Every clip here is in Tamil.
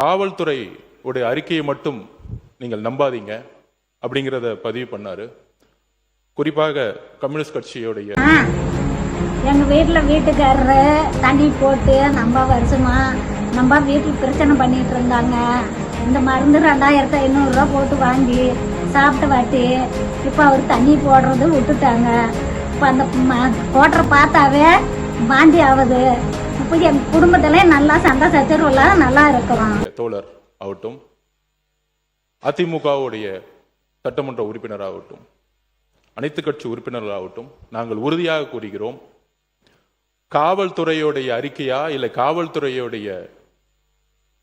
காவல்துறை உடைய அறிக்கையை மட்டும் நீங்கள் நம்பாதீங்க அப்படிங்கிறத பதிவு பண்ணாரு. குறிப்பாக கம்யூனிஸ்ட் கட்சியுடைய எங்க வீட்டுக்காரரு தண்ணி போட்டு நம்ம வீட்டில் பிரச்சனை பண்ணிட்டு இருந்தாங்க. இந்த மருந்து 2500 போட்டு வாங்கி சாப்பிட்ட வாட்டி இப்போ அவர் தண்ணி போடுறது விட்டுட்டாங்க. இப்போ அந்த போடுற பார்த்தாவே வாந்தி ஆகுது. இப்போ என் குடும்பத்திலே நல்லா சண்டை சச்சரவுலாம் நல்லா இருக்கிறோம். தோழர் ஆகட்டும், அதிமுகவுடைய சட்டமன்ற உறுப்பினராகட்டும், அனைத்து கட்சி உறுப்பினர்களாகட்டும், நாங்கள் உறுதியாக கூறுகிறோம், காவல்துறையுடைய அறிக்கையா இல்லை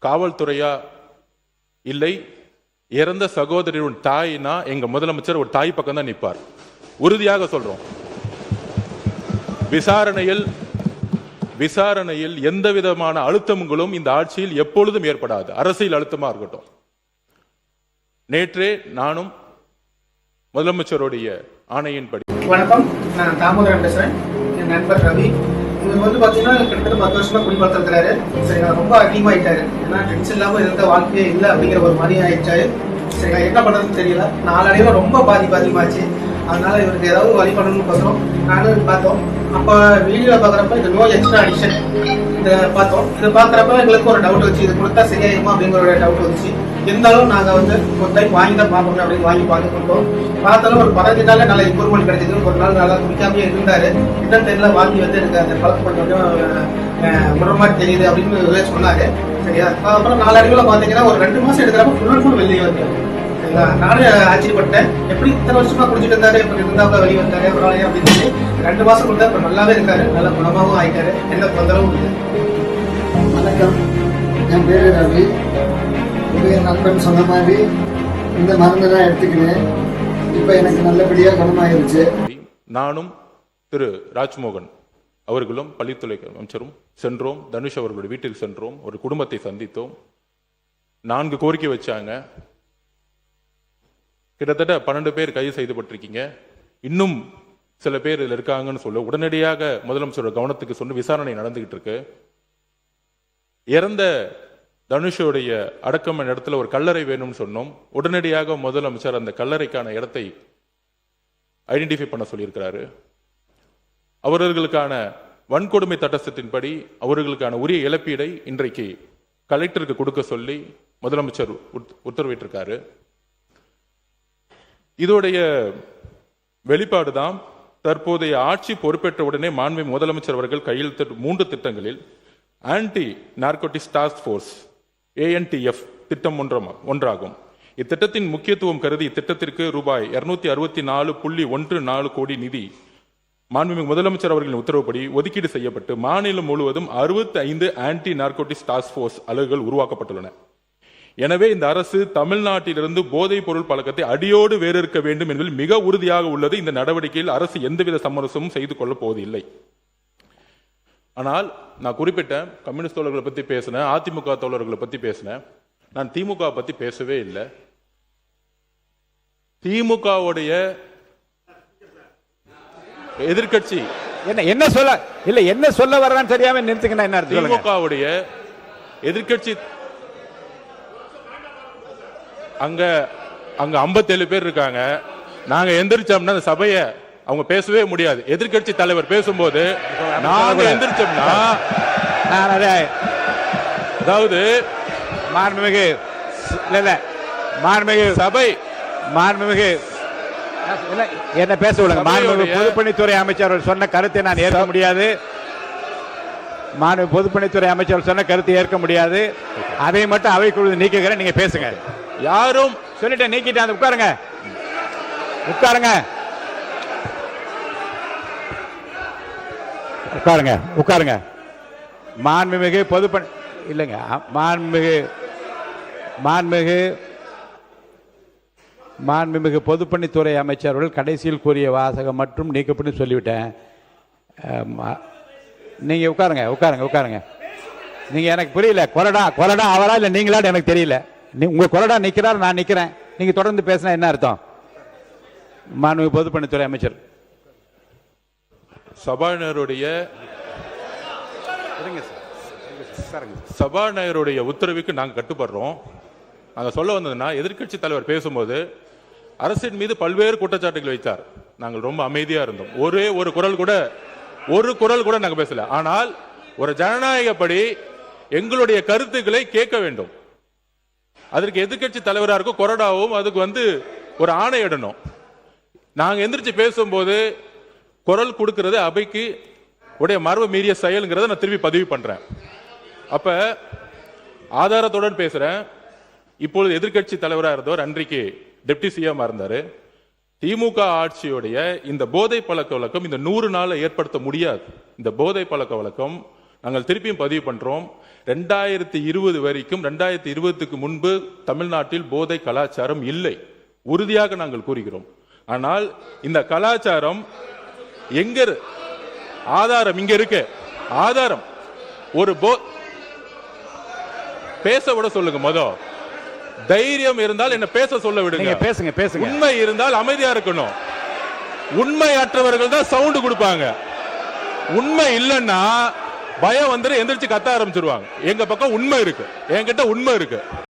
காவல்துறையா இல்லை இறந்த சகோதரியின் தாய்னா எங்க முதலமைச்சர் ஒரு தாய் பக்கம் தான் நிற்பார். உறுதியாக சொல்றோம். விசாரணையில் எந்த விதமான அழுத்தங்களும் இந்த ஆட்சியில் எப்பொழுதும் ஏற்படாது. அரசியல் அழுத்தமா இருக்கட்டும். நேற்றே நானும் முதலமைச்சருடைய ஆணையின்படி. வணக்கம், நான் தாமோதரன் பேசுறேன். என் நண்பர் ரவி இவர் பாத்தீங்கன்னா கிட்டத்தட்ட 10 வருஷமா குடிப்பழக்கிறாரு. சரிங்களா, ரொம்ப அதிகமாயிட்டாரு. ஏன்னா டென்ஷன் இல்லாம இருந்த வாழ்க்கையே இல்லை அப்படிங்கிற ஒரு மாதிரி ஆயிடுச்சாரு. சரிங்களா, என்ன பண்றதுன்னு தெரியல. நாளடைவுல ரொம்ப அதிகமாச்சு. அதனால இவருக்கு ஏதாவது வழி பண்ணணும்னு பார்த்தோம். நானும் பார்த்தோம். அப்ப வீடியோல பாக்குறப்ப இது நோ எக்ஸ்ட்ரா அடிஷன் இதை பார்த்தோம். இதை பாக்குறப்ப எங்களுக்கு ஒரு டவுட் வச்சு, இது கொடுத்தா சரியாயிருமா அப்படிங்கிற ஒரு டவுட் வந்துச்சு. இருந்தாலும் நாங்க ஒரு டைம் வாங்கி தான் பார்க்கணும் அப்படின்னு வாங்கி பார்த்து கொடுத்தோம். பார்த்தாலும் ஒரு 15 நாள்ல நல்ல இம்ப்ரூவ்மெண்ட் கிடைச்சது. ஒரு நாள் நல்லா குடிக்காமே இருந்தாரு. என்னன்னு தெரியல, வாங்கி எனக்கு அந்த பழக்கம் கொஞ்சம் முறை தெரியுது அப்படின்னு சொன்னாரு. சரியா, அப்புறம் நாளடைவுல பாத்தீங்கன்னா ஒரு 2 மாசம் எடுக்கிறப்ப ஃபுல் அண்ட் ஃபுல் வெளியே வந்தாரு. நானும் ஆச்சரியப்பட்டேன். எப்படி இத்தனை வருஷமா குடிச்சிட்டு இருந்தாரு, இப்ப இருந்தா வெளியே வந்தாரு அப்படின்னு சொல்லி 2 மாசம் கொடுத்தா இப்ப நல்லாவே இருக்காரு. நல்ல குணமாவும் ஆயிட்டாரு. எந்த தொந்தரவும் இல்லை. வணக்கம், என் பேரு ரவி. என் நண்பன் சொன்ன மாதிரி இந்த மருந்து தான் எடுத்துக்கினேன். இப்ப எனக்கு நல்லபடியா குணமாயிருச்சு. நானும் திரு ராஜ்மோகன் அவர்களும் பள்ளித்துறை அமைச்சரும் சென்றோம். தனுஷ் அவர்களுடைய வீட்டில் சென்றோம். ஒரு குடும்பத்தை சந்தித்தோம். 4 கோரிக்கை வச்சாங்க. கிட்டத்தட்ட 12 பேர் கைது செய்யப்பட்டிருக்கீங்க. இன்னும் சில பேர் இதில் இருக்காங்கன்னு சொல்ல உடனடியாக முதலமைச்சரோட கவனத்துக்கு சொன்ன விசாரணை நடந்துகிட்டு இருக்கு. இறந்த தனுஷோடைய அடக்கம் இடத்துல ஒரு கல்லறை வேணும்னு சொன்னோம். உடனடியாக முதலமைச்சர் அந்த கல்லறைக்கான இடத்தை ஐடென்டிஃபை பண்ண சொல்லியிருக்கிறாரு. அவர்களுக்கான வன்கொடுமை சட்டத்தின்படி அவர்களுக்கான உரிய இழப்பீடை இன்றைக்கு கலெக்டருக்கு கொடுக்க சொல்லி முதலமைச்சர் உத்தரவிட்டிருக்காரு. இதோடைய வெளிப்பாடுதான் தற்போதைய ஆட்சி பொறுப்பேற்ற உடனே மாண்புமிகு முதலமைச்சர் அவர்கள் கையெழுத்திட்ட 3 திட்டங்களில் anti narcotics task force ANTF திட்டம் ஒன்றாகும். இத்திட்டத்தின் முக்கியத்துவம் கருதி இத்திட்டத்திற்கு ரூபாய் 264.14 கோடி நிதி மாண்புமிகு முதலமைச்சர் அவர்களின் உத்தரவுப்படி ஒதுக்கீடு செய்யப்பட்டு மாநிலம் முழுவதும் 65 ஆன்டி நார்கோட்டிக்ஸ் டாஸ்க் போர்ஸ் அலகுகள் உருவாக்கப்பட்டுள்ளன. எனவே இந்த அரசு தமிழ்நாட்டிலிருந்து போதைப் பொருள் பழக்கத்தை அடியோடு வேறறுக்க வேண்டும் என்பதில் மிக உறுதியாக உள்ளது. இந்த நடவடிக்கையில் அரசு எந்தவித சமரசமும் செய்து கொள்ளப் போவதில்லை. ஆனால் நான் குறிப்பிட்ட கம்யூனிஸ்ட் தோழர்களை பத்தி பேசினேன், அதிமுக தோழர்களை பத்தி பேசினேன். நான் திமுக பத்தி பேசவே இல்லை. திமுகவுடைய எதிர்கட்சி என்ன சொல்ல வர்றான்னு தெரியாம நிறுத்துக்கணும். என்ன திமுகவுடைய எதிர்கட்சி அங்க 57 பேர் இருக்காங்க. நாங்க எந்திரிச்சோம்னா அந்த சபையை அவங்க பேசவே முடியாது. எதிர்கட்சி தலைவர் பேசும்போது நாங்க எந்திரிச்சோம்னா அதாவது சபை என்ன பேச விடுங்க. மாண்புமிகு பொதுப்பணித்துறை அமைச்சர் சொன்ன கருத்தை நான் ஏற்க முடியாது. மாண்புமிகு பொதுப்பணித்துறை அமைச்சர் சொன்ன கருத்தை ஏற்க முடியாது. அதை மட்டும் அவைக்குழு நீக்குகிறேன். நீங்க பேசுங்க. யாரும் சொல்லிட்டேன், நீக்கிட்டேன். உட்காருங்க. மாண்புமிகு பொதுப்பணி இல்லைங்க, மாண்புமிகு பொதுப்பணித்துறை அமைச்சர்கள் கடைசியில் கூறிய வாசகம் மற்றும் நீக்கப்பட்டு சொல்லிவிட்டேன். நீங்க உட்காருங்க. நீங்க எனக்கு புரியல. கொலடா அவரா இல்ல நீங்களா எனக்கு தெரியல. உங்க கொலடா நிக்கிறார், நான் நிக்கிறேன். நீங்க தொடர்ந்து பேசினா என்ன அர்த்தம்? மாண்புமிகு பொதுப்பணித்துறை அமைச்சர் சபாநாயகருடைய சபாநாயகருடைய உத்தரவுக்கு நாங்க கட்டுப்படுறோம். நாங்க சொல்ல வந்ததுன்னா, எதிர்க்கட்சி தலைவர் பேசும்போது அரசின் மீது பல்வேறு குற்றச்சாட்டுகள் வைத்தார். நாங்கள் ரொம்ப அமைதியா இருந்தோம். ஒரு குரல் கூட நாங்க பேசல. ஆனால் ஒரு ஜனநாயகப்படி எங்களுடைய கருத்துக்களை கேட்க வேண்டும். அதற்கு எதிர்க்கட்சி தலைவரா இருக்கும் கொறடாவும் அதுக்கு ஒரு ஆணையிடணும். நாங்க எந்திரிச்சு பேசும்போது குரல் கொடுக்கிறது அவைக்கு உடைய மரபு மீறிய செயல்ங்கிறத நான் திரும்பி பதிவு பண்றேன். அப்ப ஆதாரத்துடன் பேசுறேன். இப்பொழுது எதிர்க்கட்சி தலைவராக இருந்தவர் அன்றைக்கு டெப்டி சிஎம் இருந்தாரு. திமுக ஆட்சியுடைய இந்த போதை பழக்க வழக்கம் இந்த 100 நாள்ல ஏற்படுத்த முடியாது. இந்த போதை பழக்க வழக்கம் நாங்கள் திருப்பியும் பதிவு பண்றோம். 2020 வரைக்கும் 2020க்கு முன்பு தமிழ்நாட்டில் போதை கலாச்சாரம் இல்லை, உறுதியாக நாங்கள் கூறுகிறோம். ஆனால் இந்த கலாச்சாரம் எங்க ஆதாரம் இங்க இருக்கு. ஆதாரம் ஒரு பேச விட சொல்லுங்க. தைரியம் இருந்தால் என்ன பேச சொல்ல விடுங்க. பேசுங்க. உண்மை இருந்தால் அமைதியா இருக்கணும். உண்மையற்றவர்கள் தான் சவுண்ட் கொடுப்பாங்க. உண்மை இல்லைன்னா பயம் எந்திரிச்சு கத்த ஆரம்பிச்சிருவாங்க. எங்க பக்கம் உண்மை இருக்கு, என்கிட்ட உண்மை இருக்கு.